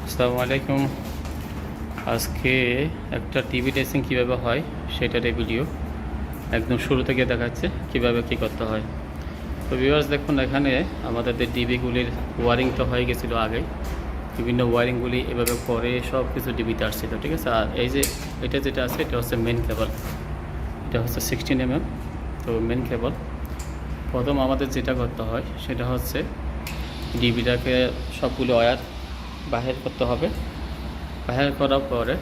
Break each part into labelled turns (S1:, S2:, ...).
S1: আসসালামু আলাইকুম। আজকে একটা টিভি টেস্টিং কীভাবে হয় সেটার এই ভিডিও একদম শুরু থেকে দেখাচ্ছে কীভাবে কী করতে হয়। তো ভিউয়ার্স দেখুন, এখানে আমাদের যে ডিবিগুলির ওয়ারিং তো হয়ে গেছিলো আগে, বিভিন্ন ওয়ারিংগুলি এভাবে করে সব কিছু ডিবিতে আসছিলো, ঠিক আছে। আর এই যে এটা যেটা আছে এটা হচ্ছে মেন কেবল, এটা হচ্ছে 16 mm। তো মেন কেবল প্রথম আমাদের যেটা করতে হয় সেটা হচ্ছে ডিবিটাকে সবগুলো ওয়্যার বাহির করতে হবে। বাহির করার পরে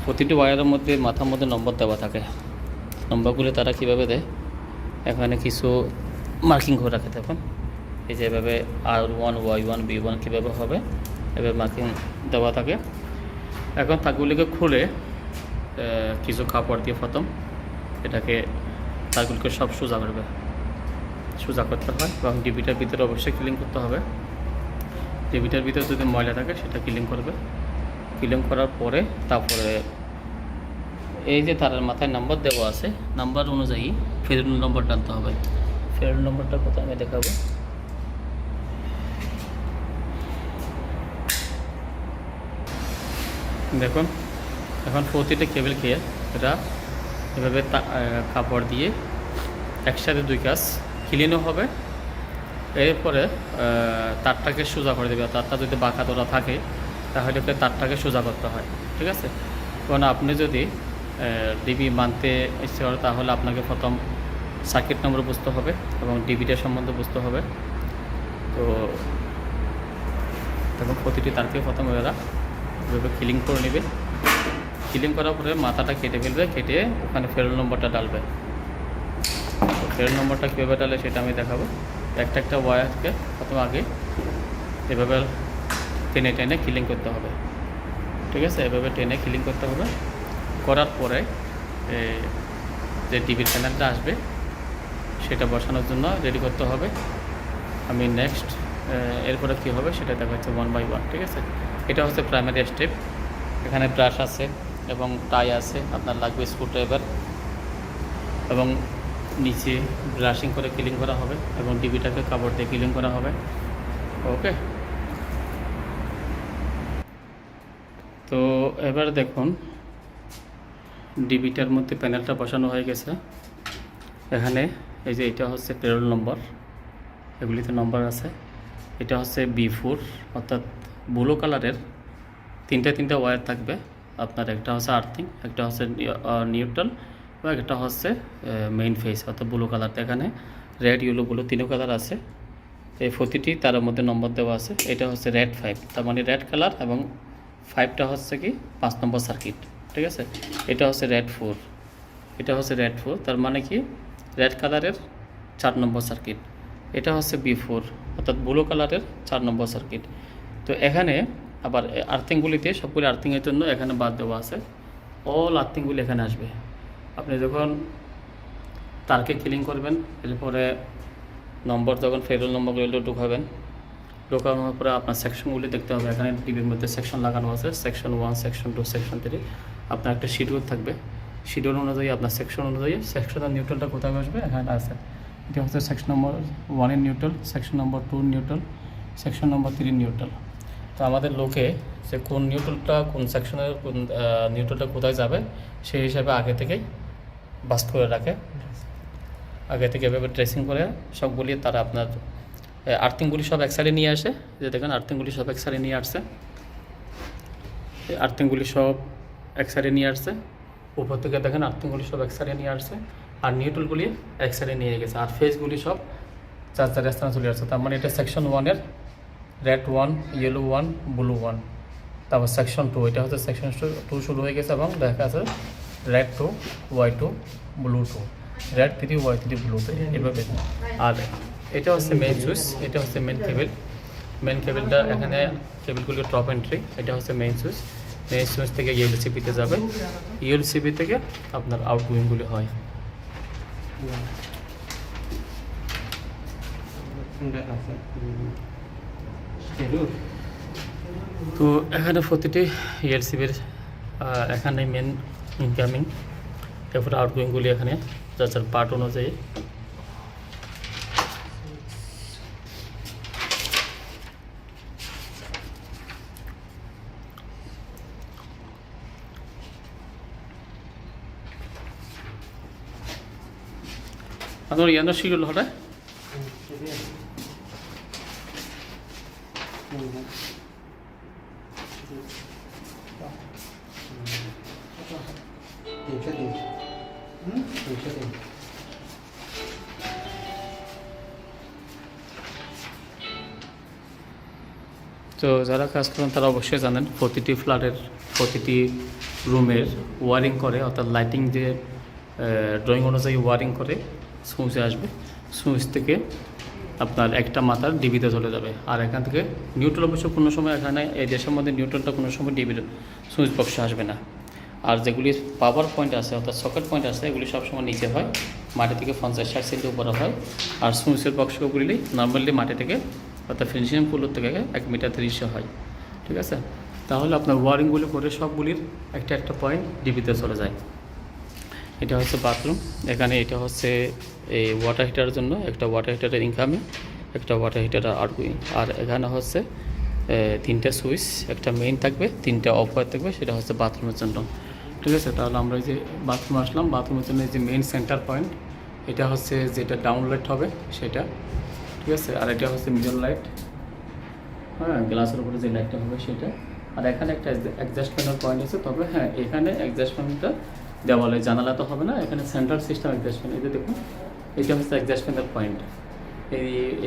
S1: প্রতিটি ওয়্যারের মধ্যে মাথার মধ্যে নম্বর দেওয়া থাকে। নম্বরগুলো তারা কীভাবে দেয়, এখানে কিছু মার্কিং করে রাখে। দেখুন এই যে এভাবে R1 Y1 B1 কীভাবে হবে, এভাবে মার্কিং দেওয়া থাকে। এখন তারগুলিকে খুলে কিছু কাপড় দিয়ে প্রথম এটাকে তারগুলিকে সব সোজা করতে হয় এবং ডিবিটার ভিতরে অবশ্যই ক্লিন করতে হবে। ডিবিটার ভিতরে যদি ময়লা থাকে সেটা ক্লিন করবে। ক্লিন করার পরে তারপরে এই যে তারের মাথায় নাম্বার দেওয়া আছে, নাম্বার অনুযায়ী ফেরুল নম্বর টানতে হবে। ফেরুল নম্বরটা কোথায় আমি দেখাবো। দেখুন এখন প্রতিটা কেবলকে এটা এভাবে কাপড় দিয়ে একসাথে দুই কাজ ক্লিনও হবে। এরপরে তারটাকে সোজা করে দেবে। তারটা যদি বাঁকা তোরা থাকে তাহলে তারটাকে সোজা করতে হয়, ঠিক আছে। কারণ আপনি যদি ডিবি মানতে ইচ্ছে করে তাহলে আপনাকে প্রথম সার্কিট নম্বর বুঝতে হবে এবং ডিবিটার সম্বন্ধে বুঝতে হবে। তো তখন প্রতিটি তারকে প্রথম এরা এভাবে ক্লিন করে নেবে। ক্লিন করার পরে মাথাটা কেটে ফেলবে, কেটে ওখানে ফেরুল নম্বরটা ডালবে। তো ফেরুল নম্বরটা কীভাবে ডালে সেটা আমি দেখাবো। একটা ওয়্যারকে প্রথম আগে এভাবে টেনে টেনে ক্লিন করতে হবে, ঠিক আছে। এভাবে টেনে ক্লিন করতে হবে। করার পরে যে টিভির প্যানেলটা আসবে সেটা বসানোর জন্য রেডি করতে হবে। আমি নেক্সট এরপরে কী হবে সেটা দেখাচ্ছি 1 by 1, ঠিক আছে। এটা হচ্ছে প্রাইমারি স্টেপ। এখানে ব্রাশ আছে এবং টাই আছে, আপনার লাগবে স্ক্রুড্রাইভার এবং নিচে ব্রাশিং করে ক্লিন করা হবে এবং ডিবিটাকে কাপড় দিয়ে ক্লিন করা হবে। ওকে, তো এবার দেখুন ডিবিটার মধ্যে প্যানেলটা বসানো হয়ে গেছে। এখানে এই যে এটা হচ্ছে পেরোল নম্বর, এগুলিতে নম্বর আছে। এটা হচ্ছে B4, অর্থাৎ ব্লু কালারের তিনটা ওয়্যার থাকবে আপনার। একটা হচ্ছে আর্থিং, একটা হচ্ছে নিউট্রাল এবং একটা হচ্ছে মেইন ফেস, অর্থাৎ ব্লু কালার। এখানে রেড, ইয়েলো, ব্লু তিনও কালার আছে। এই প্রতিটি তার মধ্যে নম্বর দেওয়া আছে। এটা হচ্ছে রেড 5, তার মানে রেড কালার, এবং 5টা হচ্ছে কি 5 নম্বর সার্কিট, ঠিক আছে। এটা হচ্ছে রেড 4, এটা হচ্ছে রেড 4, তার মানে কি রেড কালারের 4 নম্বর সার্কিট। এটা হচ্ছে B4, অর্থাৎ ব্লু কালারের 4 নম্বর সার্কিট। তো এখানে আবার আর্থিংগুলিতে সবগুলি আর্থিংয়ের জন্য এখানে বাদ দেওয়া আছে। অল আর্থিংগুলি এখানে আসবে। আপনি যখন তারকে ক্লিন করবেন, এরপরে নম্বর যখন ফেরুল নম্বরগুলো ঢুকাবেন, ঢোকানোর পরে আপনার সেকশনগুলি দেখতে হবে। এখানে টিভির মধ্যে সেকশন লাগানো আছে, সেকশন 1, সেকশন 2, সেকশন 3। আপনার একটা শিডিউল থাকবে। শিডিউল অনুযায়ী আপনার সেকশন অনুযায়ী সেকশনের নিউট্রালটা কোথায় আসবে এখানে আছে। এটা হচ্ছে সেকশন নম্বর 1 এর নিউট্রাল, সেকশন নম্বর 2 নিউট্রাল, সেকশন নম্বর 3 নিউট্রাল। তো আমাদের লোকে যে কোন নিউট্রালটা কোন সেকশনের কোন নিউট্রালটা কোথায় যাবে সেই হিসাবে আগে থেকেই বাস্ট করে রাখে। আগে থেকে এভাবে ড্রেসিং করে সবগুলি তারা আপনার আর্থিংগুলি সব এক সাইডে নিয়ে আসে। যে দেখেন আর্থিংগুলি সব এক সাইডে নিয়ে আসছে, আর্থিংগুলি সব এক সাইডে নিয়ে আসছে। উপর থেকে দেখেন আর্থিংগুলি সব এক সাইডে নিয়ে আসছে, আর নিউট্রালগুলি এক সাইডে নিয়ে গেছে, আর ফেসগুলি সব 4 স্থানে চলে আসছে। তার মানে এটা সেকশন 1-এর রেড 1, ইয়েলো 1, ব্লু 1। তারপর সেকশন 2, এটা হচ্ছে সেকশন 2 শুরু হয়ে গেছে এবং দেখা আছে red 2, Y2, blue 2, red 3, Y3, blue 3, এভাবে। আর এটা হচ্ছে মেইন সুইচ, এটা হচ্ছে মেইন কেবল। মেইন কেবলটা এখানে কেবলগুলি টপ এন্ট্রি। এটা হচ্ছে মেইন সুইচ। মেইন সুইচ থেকে ইউএলসিবিতে যাবে, ইউএলসিবি থেকে আপনার আউটগোয়িংগুলি হয়। তো এখানে প্রতিটি ইউএলসিবির এখানে মেন ইনকামিং, তারপরে আউটগোয়িংগুলি এখানে যার পার্ট অনুযায়ী। আপনার ইয়ানোর শিডিউল হঠাৎ তো যারা কাজ করেন তারা অবশ্যই জানেন প্রতিটি ফ্ল্যাটের প্রতিটি রুমের ওয়ারিং করে, অর্থাৎ লাইটিং যে ড্রয়িং অনুযায়ী ওয়ারিং করে সুইচে আসবে, সুইচ থেকে আপনার একটা মাথার ডিবিতে চলে যাবে। আর এখান থেকে নিউট্রাল অবশ্য কোনো সময় এখানে এই দেশের মধ্যে নিউট্রালটা কোনো সময় ডিবির সুইচ বক্সে আসবে না। আর যেগুলি পাওয়ার পয়েন্ট আছে অর্থাৎ সকেট পয়েন্ট আছে এগুলি সবসময় নিচে হয়, মাটি থেকে 50-60 সেন্টি উপরে হয়। আর সুইচের বক্সগুলি নর্মালি মাটি থেকে অর্থাৎ ফিনিশিং পুলের থেকে 1 মিটার 30 হয়। ঠিক আছে, তাহলে আপনার ওয়ারিংগুলি করে সবগুলির একটা একটা পয়েন্ট ডিবিতে চলে যায়। এটা হচ্ছে বাথরুম। এখানে এটা হচ্ছে এই ওয়াটার হিটারের জন্য একটা ওয়াটার হিটারের ইনকামিং, একটা ওয়াটার হিটারের আউটগোয়িং। আর এখানে হচ্ছে 3টা সুইচ, একটা মেইন থাকবে, 3টা অফ হয়ে থাকবে, সেটা হচ্ছে বাথরুমের জন্য। ঠিক আছে, তাহলে আমরা এই যে বাথরুম আসলাম, বাথরুমের জন্য এই যে মেইন সেন্টার পয়েন্ট, এটা হচ্ছে যেটা ডাউন লাইট হবে সেটা। ঠিক আছে, আর এটা হচ্ছে মিডল লাইট, হ্যাঁ গ্লাসের উপরে যে লাইটটা হবে সেটা। আর এখানে একটা অ্যাডজাস্ট ফ্যানের পয়েন্ট আছে, তবে হ্যাঁ এখানে অ্যাডজাস্ট ফ্যানটা দেওয়ালে জানালা তো হবে না, এখানে সেন্ট্রাল সিস্টেম অ্যাডজাস্ট ফ্যান। এই যে দেখুন এটা হচ্ছে অ্যাডজাস্ট ফ্যানের পয়েন্ট।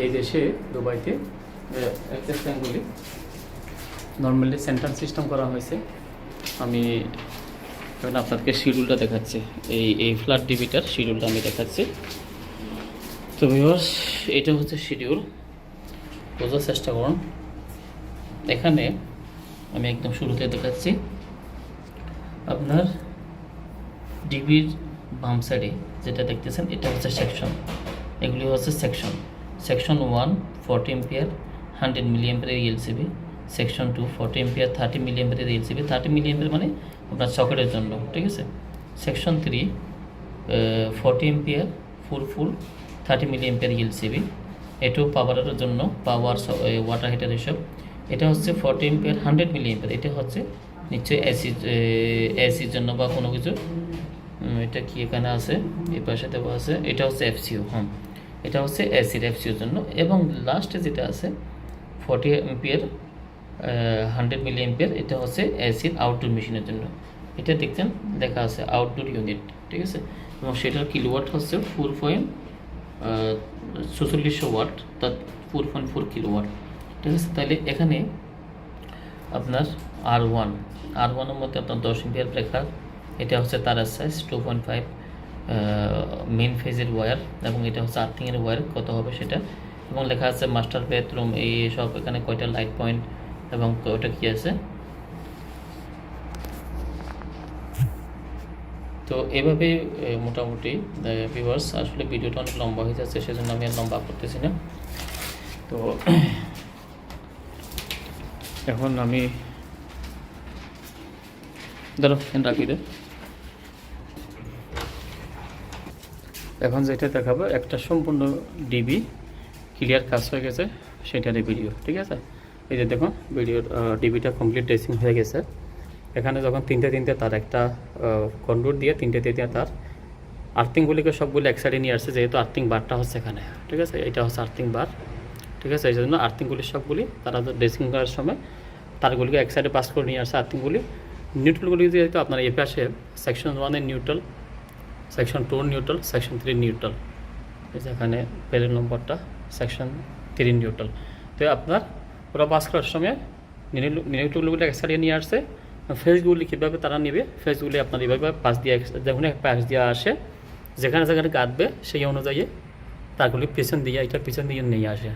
S1: এই দেশে দুবাইতে অ্যাডজাস্ট ফ্যানগুলি নর্মালি সেন্ট্রাল সিস্টেম করা হয়েছে। আমি এখন আপনাদেরকে শিডিউলটা দেখাচ্ছি, এই ফ্ল্যাট ডিবিটার শিডিউলটা আমি দেখাচ্ছি। তো ভিউয়ার্স এটা হচ্ছে শিডিউল, বোঝার চেষ্টা করুন। এখানে আমি একদম শুরুতে দেখাচ্ছি আপনার ডিবির বাম সাইডে যেটা দেখতেছেন এটা হচ্ছে সেকশন, এগুলি হচ্ছে সেকশন 1 40 এম্পিয়ার 100 মিলি এম্পিয়ারের এলসিবি, সেকশন 2 40 এম্পিয়ার 30 মিলি এম্পিয়ারের এলসিবি, 30 মিলি এম্পিয়ার মানে আপনার সকেটের জন্য। ঠিক আছে, সেকশন 3 40 এম্পিয়ার ফুল 30 মিলি এম্পিয়ার এলসিবি, এটাও পাওয়ারের জন্য, পাওয়ার ওয়াটার হিটার এসব। এটা হচ্ছে 40 এম্পিয়ার 100 মিলি এম্পিয়ার, এটা হচ্ছে নিশ্চয়ই এসির জন্য বা কোনো কিছু। এটা কি এখানে আছে, এই পাশে দেওয়া আছে, এটা হচ্ছে এফসিও। হ্যাঁ, এটা হচ্ছে এসির এফসিওর জন্য। এবং লাস্টে যেটা আছে 40 এম্পিয়ার 100 মিলি এম্পিয়ার, এটা হচ্ছে এসির আউটডোর মেশিনের জন্য। এটা দেখছেন লেখা আছে আউটডোর ইউনিট। ঠিক আছে, এবং সেটার কিলোওয়াট হচ্ছে 4.4400 ওয়াট, অর্থাৎ 4.4 কিলোওয়াট। ঠিক আছে, তাহলে এখানে আপনার আর ওয়ানের মধ্যে আপনার 10 এম্পিয়ার ব্রেকার, এটা হচ্ছে তারের সাইজ 2.5 মেইন ফেজের ওয়্যার, এবং এটা হচ্ছে আর্থিংয়ের ওয়্যার কত হবে সেটা। এবং লেখা আছে মাস্টার বেডরুম, এই সব এখানে কয়টা লাইট পয়েন্ট এবং ওটা কী আছে। তো এভাবে মোটামুটি ভিউয়ার্স, আসলে ভিডিওটা অনেক লম্বা হয়ে যাচ্ছে, সেজন্য আমি আর লম্বা করতেছি না। তো এখন আমি ধরো রাখি দে। এখন যেটা দেখাবো একটা সম্পূর্ণ ডিবি ক্লিয়ার কাজ হয়ে গেছে সেটারই ভিডিও। ঠিক আছে, এই যে দেখুন ভিডিওর ডিবিটা কমপ্লিট ড্রেসিং হয়ে গেছে। এখানে যখন তিনটে তার একটা কন্ডুর দিয়ে তিনটে তার আর্থিংগুলিকে সবগুলো এক সাইডে নিয়ে আসছে, যেহেতু আর্থিং বারটা হচ্ছে এখানে। ঠিক আছে, এটা হচ্ছে আর্থিং বার। ঠিক আছে, এই জন্য আর্থিংগুলি সবগুলি তারা ড্রেসিং করার সময় তারগুলিকে এক সাইডে পাস করে নিয়ে আসছে আর্থিংগুলি। নিউট্রালগুলি যেহেতু আপনার এই পাশে section 1 neutral, section 2 neutral, section 3 neutral, এই যে এখানে পেরের নম্বরটা সেকশন 3 নিউট্রাল। তো আপনার ওরা পাস করার সময় নিউট্রালগুলি এক সাইডে নিয়ে আসছে। ফেজগুলি কীভাবে তারা নেবে, ফেজগুলি আপনার এইভাবে পাশ দিয়ে যখন পাশ দিয়ে আসে যেখানে যেখানে কাটবে সেই অনুযায়ী তারগুলি পিছন দিয়ে এটার পিছন দিয়ে নিয়ে আসে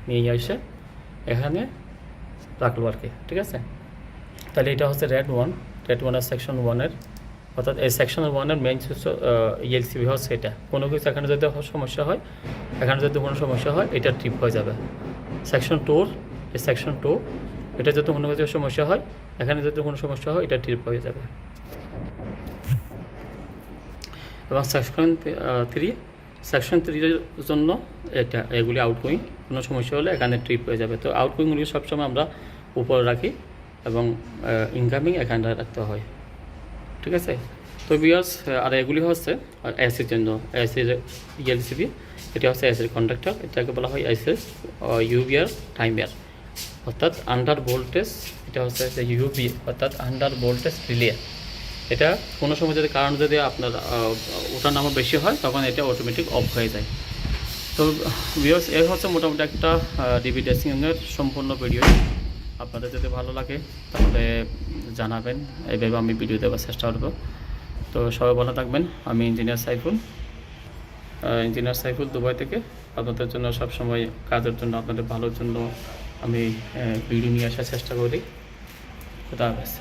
S1: এখানে রাখলো আর কি। ঠিক আছে, তাহলে এটা হচ্ছে রেড ওয়ানের সেকশন 1-এর, অর্থাৎ এই সেকশন 1-এর মেইন এলসিবি হচ্ছে এটা। কোনো কিছু এখানে যদি সমস্যা হয়, এখানে যদি কোনো সমস্যা হয় এটা ট্রিপ হয়ে যাবে। সেকশন 2 এই সেকশন 2 এটা যদি কোনো কিছু সমস্যা হয়, এখানে যদি কোনো সমস্যা হয় এটা ট্রিপ হয়ে যাবে। এবং সেকশন 3-এর জন্য এগুলি আউটগোয়িং, কোনো সমস্যা হলে এখানে ট্রিপ হয়ে যাবে। তো আউটগোয়িংগুলি সবসময় আমরা উপরে রাখি এবং ইনকামিং এখানে রাখতে হয়। ঠিক আছে, তো ভিউয়ার্স আর এগুলি হচ্ছে এসির জন্য, এসির এলসিবি। এটা হচ্ছে এসির কন্ডাক্টর, এটাকে বলা হয় এসএস ইউভিআর টাইমার, অর্থাৎ আন্ডার ভোল্টেজ। এটা হচ্ছে যে ইউভি অর্থাৎ আন্ডার ভোল্টেজ রিলে। এটা কোনো সময় যদি কারণ যদি আপনার ওঠানামা বেশি হয় তখন এটা অটোমেটিক অফ হয়ে যায়। তো ভিউয়ার্স, এর হচ্ছে মোটামুটি একটা ডিবি ড্রেসিংয়ের সম্পূর্ণ ভিডিও। আপনাদের যদি ভালো লাগে তাহলে জানাবেন, এইভাবে আমি ভিডিও দেওয়ার চেষ্টা করব। তো সবাই ভালো থাকবেন। আমি ইঞ্জিনিয়ার সাইফুল দুবাই থেকে আপনাদের জন্য সবসময় কাজের জন্য, আপনাদের ভালোর জন্য আমি ভিডিও নিয়ে আসার চেষ্টা করি। খুদা হাফেজ।